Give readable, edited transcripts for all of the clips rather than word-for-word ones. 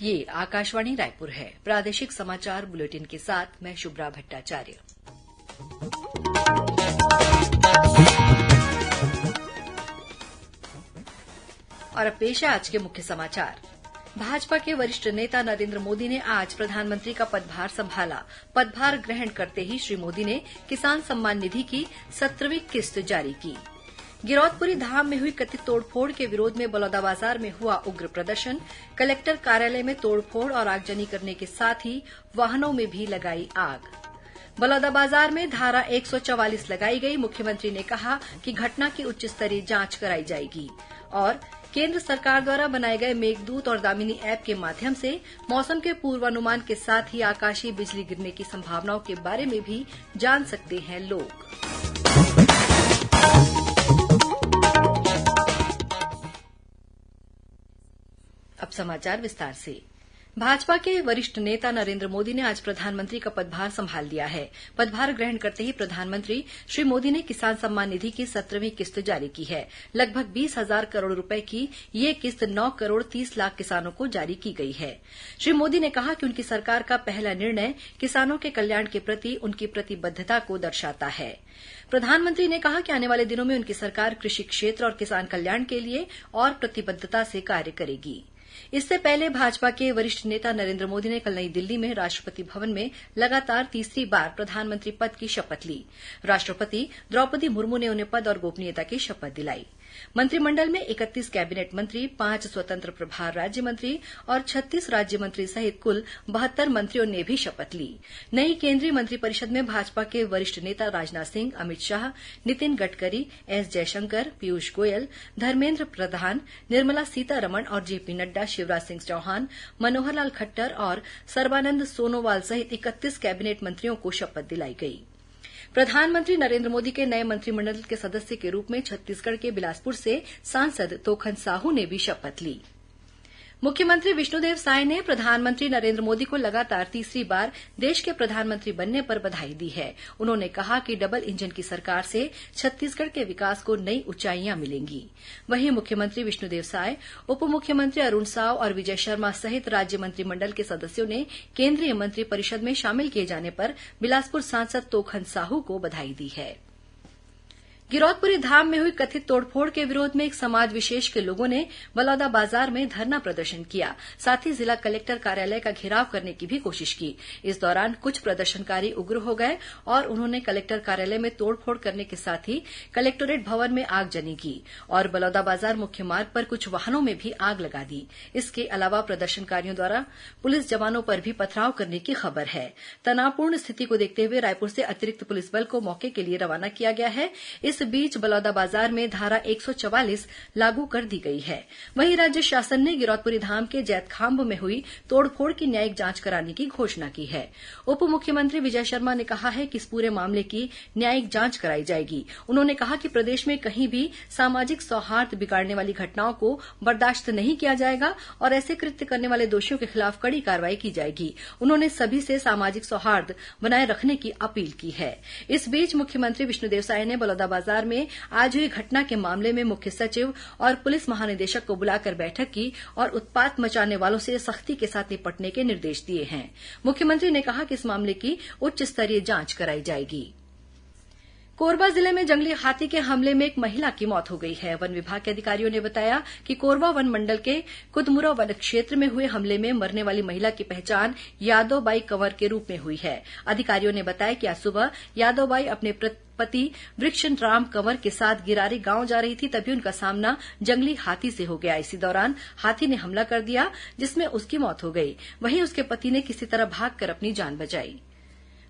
ये आकाशवाणी रायपुर है। प्रादेशिक समाचार बुलेटिन के साथ मैं शुभ्रा भट्टाचार्य। और अब पेश है आज के मुख्य समाचार। भाजपा के वरिष्ठ नेता नरेंद्र मोदी ने आज प्रधानमंत्री का पदभार संभाला। पदभार ग्रहण करते ही श्री मोदी ने किसान सम्मान निधि की 17वीं किस्त जारी की। गिरौदपुरी धाम में हुई कथित तोड़फोड़ के विरोध में बलौदाबाजार में हुआ उग्र प्रदर्शन। कलेक्टर कार्यालय में तोड़फोड़ और आगजनी करने के साथ ही वाहनों में भी लगाई आग। बलौदाबाजार में धारा 144 लगाई गई। मुख्यमंत्री ने कहा कि घटना की उच्च स्तरीय जांच कराई जाएगी। और केंद्र सरकार द्वारा बनाए गए मेघदूत और दामिनी ऐप के माध्यम से मौसम के पूर्वानुमान के साथ ही आकाशीय बिजली गिरने की संभावनाओं के बारे में भी जान सकते हैं लोग। अब समाचार विस्तार से। भाजपा के वरिष्ठ नेता नरेंद्र मोदी ने आज प्रधानमंत्री का पदभार संभाल लिया है। पदभार ग्रहण करते ही प्रधानमंत्री श्री मोदी ने किसान सम्मान निधि की 17वीं किस्त जारी की है। लगभग 20,000 करोड़ रुपए की ये किस्त 9 करोड़ 30 लाख किसानों को जारी की गई है। श्री मोदी ने कहा कि उनकी सरकार का पहला निर्णय किसानों के कल्याण के प्रति उनकी प्रतिबद्धता को दर्शाता है। प्रधानमंत्री ने कहा कि आने वाले दिनों में उनकी सरकार कृषि क्षेत्र और किसान कल्याण के लिए और प्रतिबद्धता से कार्य करेगी। इससे पहले भाजपा के वरिष्ठ नेता नरेंद्र मोदी ने कल नई दिल्ली में राष्ट्रपति भवन में लगातार तीसरी बार प्रधानमंत्री पद की शपथ ली। राष्ट्रपति द्रौपदी मुर्मू ने उन्हें पद और गोपनीयता की शपथ दिलाई। मंत्रिमंडल में 31 कैबिनेट मंत्री, 5 स्वतंत्र प्रभार राज्य मंत्री और 36 राज्य मंत्री सहित कुल 72 मंत्रियों ने भी शपथ ली। नई केंद्रीय मंत्रिपरिषद में भाजपा के वरिष्ठ नेता राजनाथ सिंह, अमित शाह, नितिन गडकरी, एस जयशंकर, पीयूष गोयल, धर्मेंद्र प्रधान, निर्मला सीतारमण और जेपी नड्डा, शिवराज सिंह चौहान, मनोहर लाल खट्टर और सर्बानंद सोनोवाल सहित 31 कैबिनेट मंत्रियों को शपथ दिलाई गई। प्रधानमंत्री नरेंद्र मोदी के नए मंत्रिमंडल के सदस्य के रूप में छत्तीसगढ़ के बिलासपुर से सांसद तोखन साहू ने भी शपथ ली। मुख्यमंत्री विष्णुदेव साय ने प्रधानमंत्री नरेंद्र मोदी को लगातार तीसरी बार देश के प्रधानमंत्री बनने पर बधाई दी है। उन्होंने कहा कि डबल इंजन की सरकार से छत्तीसगढ़ के विकास को नई ऊंचाइयां मिलेंगी। वहीं मुख्यमंत्री विष्णुदेव साय, उप मुख्यमंत्री अरुण साव और विजय शर्मा सहित राज्य मंत्रिमंडल के सदस्यों ने केंद्रीय मंत्रिपरिषद में शामिल किए जाने पर बिलासपुर सांसद तोखन साहू को बधाई दी है। गिरौदपुरी धाम में हुई कथित तोड़फोड़ के विरोध में एक समाज विशेष के लोगों ने बलौदाबाजार में धरना प्रदर्शन किया। साथ ही जिला कलेक्टर कार्यालय का घेराव करने की भी कोशिश की। इस दौरान कुछ प्रदर्शनकारी उग्र हो गए और उन्होंने कलेक्टर कार्यालय में तोड़फोड़ करने के साथ ही कलेक्टोरेट भवन में आगजनी की और बलौदाबाजार मुख्य मार्ग पर कुछ वाहनों में भी आग लगा दी। इसके अलावा प्रदर्शनकारियों द्वारा पुलिस जवानों पर भी पथराव करने की खबर है। तनावपूर्ण स्थिति को देखते हुए रायपुर से अतिरिक्त पुलिस बल को मौके के लिए रवाना किया गया है। इस बीच बलौदाबाजार में धारा 144 लागू कर दी गई है। वहीं राज्य शासन ने गिरौदपुरी धाम के जैतखांब में हुई तोड़फोड़ की न्यायिक जांच कराने की घोषणा की है। उप मुख्यमंत्री विजय शर्मा ने कहा है कि इस पूरे मामले की न्यायिक जांच कराई जाएगी। उन्होंने कहा कि प्रदेश में कहीं भी सामाजिक सौहार्द बिगाड़ने वाली घटनाओं को बर्दाश्त नहीं किया जाएगा और ऐसे कृत्य करने वाले दोषियों के खिलाफ कड़ी कार्रवाई की जाएगी। उन्होंने सभी से सामाजिक सौहार्द बनाए रखने की अपील की है। इस बीच मुख्यमंत्री विष्णुदेव साय ने बलौदाबाजार में आज हुई घटना के मामले में मुख्य सचिव और पुलिस महानिदेशक को बुलाकर बैठक की और उत्पात मचाने वालों से सख्ती के साथ निपटने के निर्देश दिए हैं। मुख्यमंत्री ने कहा कि इस मामले की उच्च स्तरीय जांच कराई जाएगी। कोरबा जिले में जंगली हाथी के हमले में एक महिला की मौत हो गई है। वन विभाग के अधिकारियों ने बताया कि कोरबा वन मंडल के कुदमुरा वन क्षेत्र में हुए हमले में मरने वाली महिला की पहचान यादवबाई कंवर के रूप में हुई है। अधिकारियों ने बताया कि आज सुबह यादवबाई अपने पति वृक्षराम कंवर के साथ गिरारी गांव जा रही थी, तभी उनका सामना जंगली हाथी से हो गया। इसी दौरान हाथी ने हमला कर दिया, जिसमें उसकी मौत हो गई। वहीं उसके पति ने किसी तरह भागकर अपनी जान बचाई।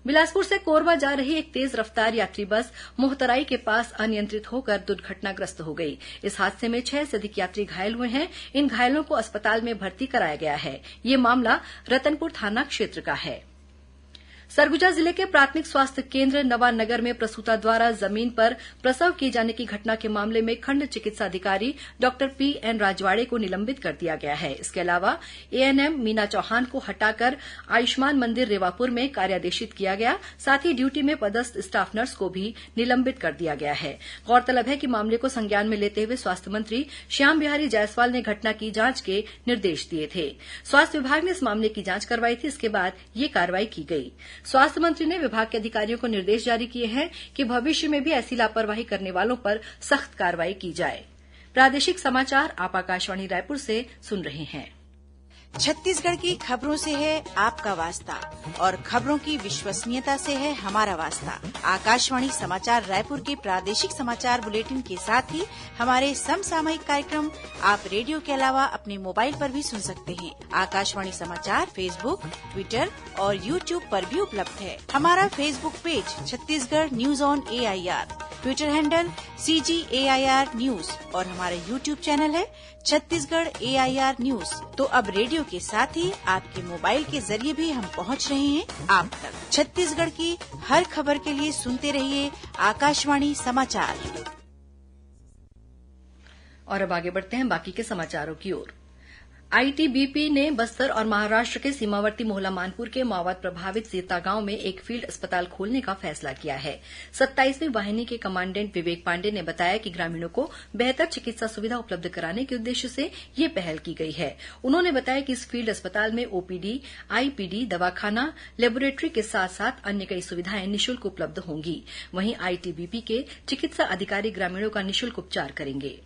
बिलासपुर से कोरबा जा रही एक तेज रफ्तार यात्री बस मोहतराई के पास अनियंत्रित होकर दुर्घटनाग्रस्त हो गई। इस हादसे में 6 से अधिक यात्री घायल हुए हैं। इन घायलों को अस्पताल में भर्ती कराया गया है। ये मामला रतनपुर थाना क्षेत्र का है। सरगुजा जिले के प्राथमिक स्वास्थ्य केंद्र नवानगर में प्रसूता द्वारा जमीन पर प्रसव किए जाने की घटना के मामले में खंड चिकित्सा अधिकारी डॉक्टर पीएन राजवाड़े को निलंबित कर दिया गया है। इसके अलावा एएनएम मीना चौहान को हटाकर आयुष्मान मंदिर रेवापुर में कार्यादेशित किया गया। साथ ही ड्यूटी में पदस्थ स्टाफ नर्स को भी निलंबित कर दिया गया है। गौरतलब है कि मामले को संज्ञान में लेते हुए स्वास्थ्य मंत्री श्याम बिहारी जायसवाल ने घटना की जांच के निर्देश दिए थे। स्वास्थ्य विभाग ने इस मामले की जांच करवाई थी। इसके बाद ये कार्रवाई की गई। स्वास्थ्य मंत्री ने विभाग के अधिकारियों को निर्देश जारी किए हैं कि भविष्य में भी ऐसी लापरवाही करने वालों पर सख्त कार्रवाई की जाए। प्रादेशिक समाचार आप आकाशवाणी रायपुर से सुन रहे हैं। छत्तीसगढ़ की खबरों से है आपका वास्ता और खबरों की विश्वसनीयता से है हमारा वास्ता। आकाशवाणी समाचार रायपुर के प्रादेशिक समाचार बुलेटिन के साथ ही हमारे समसामयिक कार्यक्रम आप रेडियो के अलावा अपने मोबाइल पर भी सुन सकते हैं। आकाशवाणी समाचार फेसबुक, ट्विटर और यूट्यूब पर भी उपलब्ध है। हमारा Facebook page Chhattisgarh news on AIR, Twitter handle CGAIR news और हमारा यूट्यूब चैनल है छत्तीसगढ़ AIR न्यूज। तो अब रेडियो के साथ ही आपके मोबाइल के जरिए भी हम पहुंच रहे हैं आप तक। छत्तीसगढ़ की हर खबर के लिए सुनते रहिए आकाशवाणी समाचार। और अब आगे बढ़ते हैं बाकी के समाचारों की ओर। आईटीबीपी ने बस्तर और महाराष्ट्र के सीमावर्ती मोहला मानपुर के माओवाद प्रभावित सीता गांव में एक फील्ड अस्पताल खोलने का फैसला किया है। 27वीं वाहिनी के कमांडेंट विवेक पांडे ने बताया कि ग्रामीणों को बेहतर चिकित्सा सुविधा उपलब्ध कराने के उद्देश्य से ये पहल की गई है। उन्होंने बताया कि इस फील्ड अस्पताल में ओपीडी, आईपीडी, दवाखाना, लेबोरेटरी के साथ साथ अन्य कई सुविधाएं निःशुल्क उपलब्ध होंगी। वहीं आईटीबीपी के चिकित्सा अधिकारी ग्रामीणों का निःशुल्क उपचार करेंगे।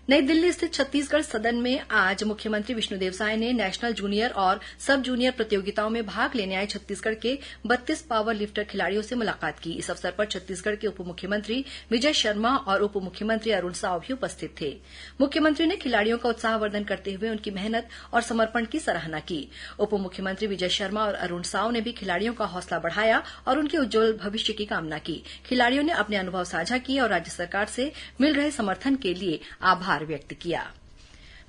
नई दिल्ली स्थित छत्तीसगढ़ सदन में आज मुख्यमंत्री विष्णुदेव साय ने नेशनल जूनियर और सब जूनियर प्रतियोगिताओं में भाग लेने आए छत्तीसगढ़ के 32 पावर लिफ्टर खिलाड़ियों से मुलाकात की। इस अवसर पर छत्तीसगढ़ के उप मुख्यमंत्री विजय शर्मा और उप मुख्यमंत्री अरुण साव भी उपस्थित थे। मुख्यमंत्री ने खिलाड़ियों का उत्साहवर्धन करते हुए उनकी मेहनत और समर्पण की सराहना की। उप मुख्यमंत्री विजय शर्मा और अरुण साव ने भी खिलाड़ियों का हौसला बढ़ाया और उनके उज्जवल भविष्य की कामना की। खिलाड़ियों ने अपने अनुभव साझा किए और राज्य सरकार से मिल रहे समर्थन के लिए आभार व्यक्त किया।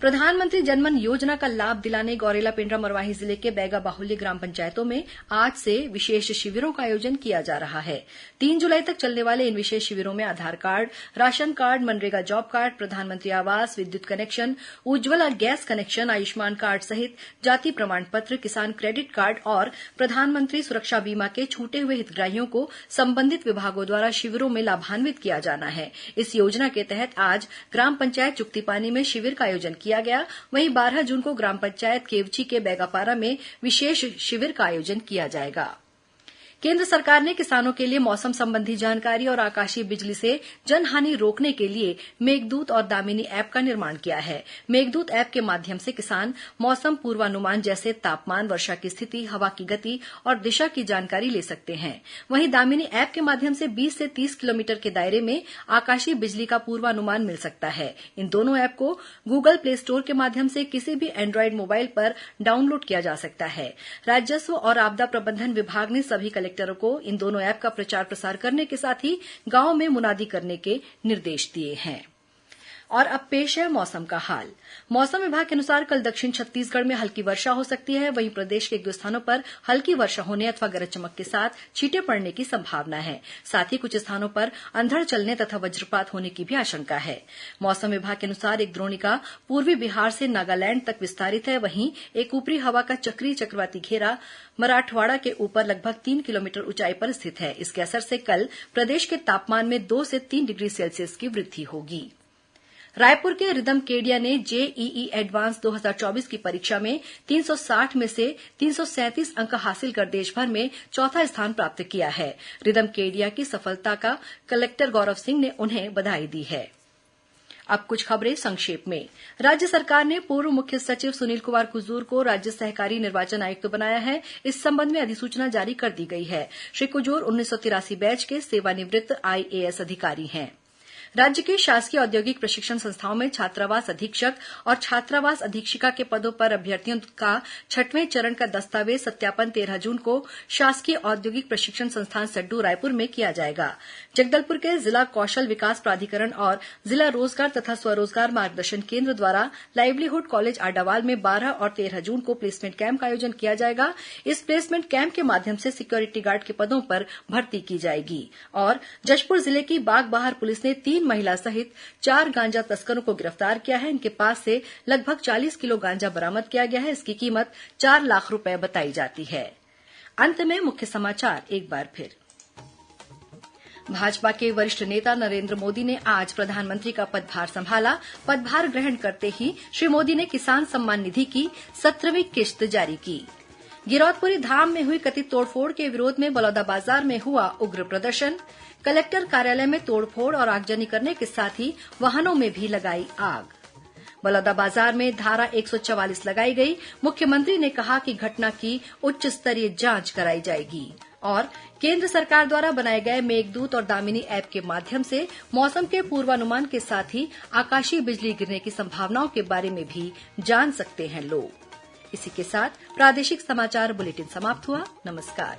प्रधानमंत्री जनमन योजना का लाभ दिलाने गौरेला पेंड्रा मरवाही जिले के बैगा बाहुल्य ग्राम पंचायतों में आज से विशेष शिविरों का आयोजन किया जा रहा है। 3 जुलाई तक चलने वाले इन विशेष शिविरों में Aadhaar card, ration card, MNREGA job card, Pradhan Mantri Awas, विद्युत connection, Ujjwala gas connection, Ayushman card सहित जाति प्रमाण पत्र, किसान क्रेडिट कार्ड और प्रधानमंत्री सुरक्षा बीमा के छूटे हुए हितग्राहियों को संबंधित विभागों द्वारा शिविरों में लाभान्वित किया जाना है। इस योजना के तहत आज ग्राम पंचायत चुक्तिपानी में शिविर का आयोजन किया गया। वहीं 12 जून को ग्राम पंचायत केवची के बैगापारा में विशेष शिविर का आयोजन किया जाएगा। केंद्र सरकार ने किसानों के लिए मौसम संबंधी जानकारी और आकाशीय बिजली से जनहानि रोकने के लिए मेघदूत और दामिनी ऐप का निर्माण किया है। मेघदूत ऐप के माध्यम से किसान मौसम पूर्वानुमान जैसे तापमान, वर्षा की स्थिति, हवा की गति और दिशा की जानकारी ले सकते हैं। वहीं दामिनी ऐप के माध्यम से 20 से 30 किलोमीटर के दायरे में आकाशीय बिजली का पूर्वानुमान मिल सकता है। इन दोनों ऐप को गूगल प्ले स्टोर के माध्यम से किसी भी एंड्रॉयड मोबाइल पर डाउनलोड किया जा सकता है। राजस्व और आपदा प्रबंधन विभाग ने सभी कलेक्टरों को इन दोनों ऐप का प्रचार प्रसार करने के साथ ही गांव में मुनादी करने के निर्देश दिए हैं। और अब पेश है मौसम का हाल। मौसम विभाग के अनुसार कल दक्षिण छत्तीसगढ़ में हल्की वर्षा हो सकती है। वहीं प्रदेश के एक दो स्थानों पर हल्की वर्षा होने अथवा गरज चमक के साथ छींटे पड़ने की संभावना है। साथ ही कुछ स्थानों पर अंधड़ चलने तथा वज्रपात होने की भी आशंका है। मौसम विभाग के अनुसार एक द्रोणिका पूर्वी बिहार से नागालैंड तक विस्तारित है। वहीं एक ऊपरी हवा का चक्रीय चक्रवाती घेरा मराठवाड़ा के ऊपर लगभग 3 किलोमीटर ऊंचाई पर स्थित है। इसके असर से कल प्रदेश के तापमान में 2 से 3 डिग्री सेल्सियस की वृद्धि होगी। रायपुर के रिदम केडिया ने जेईई एडवांस 2024 की परीक्षा में 360 में से 337 अंक हासिल कर देशभर में चौथा स्थान प्राप्त किया है। रिदम केडिया की सफलता का कलेक्टर गौरव सिंह ने उन्हें बधाई दी है। अब कुछ खबरें संक्षेप में। राज्य सरकार ने पूर्व मुख्य सचिव सुनील कुमार कुजूर को राज्य सहकारी निर्वाचन आयुक्त बनाया है। इस संबंध में अधिसूचना जारी कर दी गई है। श्री कुजूर 1983 बैच के सेवानिवृत्त आईएएस अधिकारी हैं। राज्य के शासकीय औद्योगिक प्रशिक्षण संस्थाओं में छात्रावास अधीक्षक और छात्रावास अधीक्षिका के पदों पर अभ्यर्थियों का 6वें चरण का दस्तावेज सत्यापन 13 जून को शासकीय औद्योगिक प्रशिक्षण संस्थान सड्डू रायपुर में किया जाएगा। जगदलपुर के जिला कौशल विकास प्राधिकरण और जिला रोजगार तथा स्वरोजगार मार्गदर्शन केंद्र द्वारा लाइवलीहुड कॉलेज आडावाल में 12 और 13 जून को प्लेसमेंट कैंप का आयोजन किया जाएगा। इस प्लेसमेंट कैंप के माध्यम से सिक्योरिटी गार्ड के पदों पर भर्ती की जाएगी। और जशपुर जिले की बागबाहर पुलिस ने 3 महिला सहित 4 गांजा तस्करों को गिरफ्तार किया है। इनके पास से लगभग 40 किलो गांजा बरामद किया गया है। इसकी कीमत 4 लाख रुपए बताई जाती है। अंत में मुख्य समाचार एक बार फिर। भाजपा के वरिष्ठ नेता नरेंद्र मोदी ने आज प्रधानमंत्री का पदभार संभाला। पदभार ग्रहण करते ही श्री मोदी ने किसान सम्मान निधि की 17वीं किश्त जारी की। गिरौदपुरी धाम में हुई कथित तोड़फोड़ के विरोध में बलौदाबाजार में हुआ उग्र प्रदर्शन। कलेक्टर कार्यालय में तोड़फोड़ और आगजनी करने के साथ ही वाहनों में भी लगाई आग। बलौदाबाजार में धारा 144 लगाई गई। मुख्यमंत्री ने कहा कि घटना की उच्च स्तरीय जांच कराई जाएगी। और केंद्र सरकार द्वारा बनाए गए मेघदूत और दामिनी ऐप के माध्यम से मौसम के पूर्वानुमान के साथ ही आकाशीय बिजली गिरने की संभावनाओं के बारे में भी जान सकते हैं लोग। इसी के साथ प्रादेशिक समाचार बुलेटिन समाप्त हुआ। नमस्कार।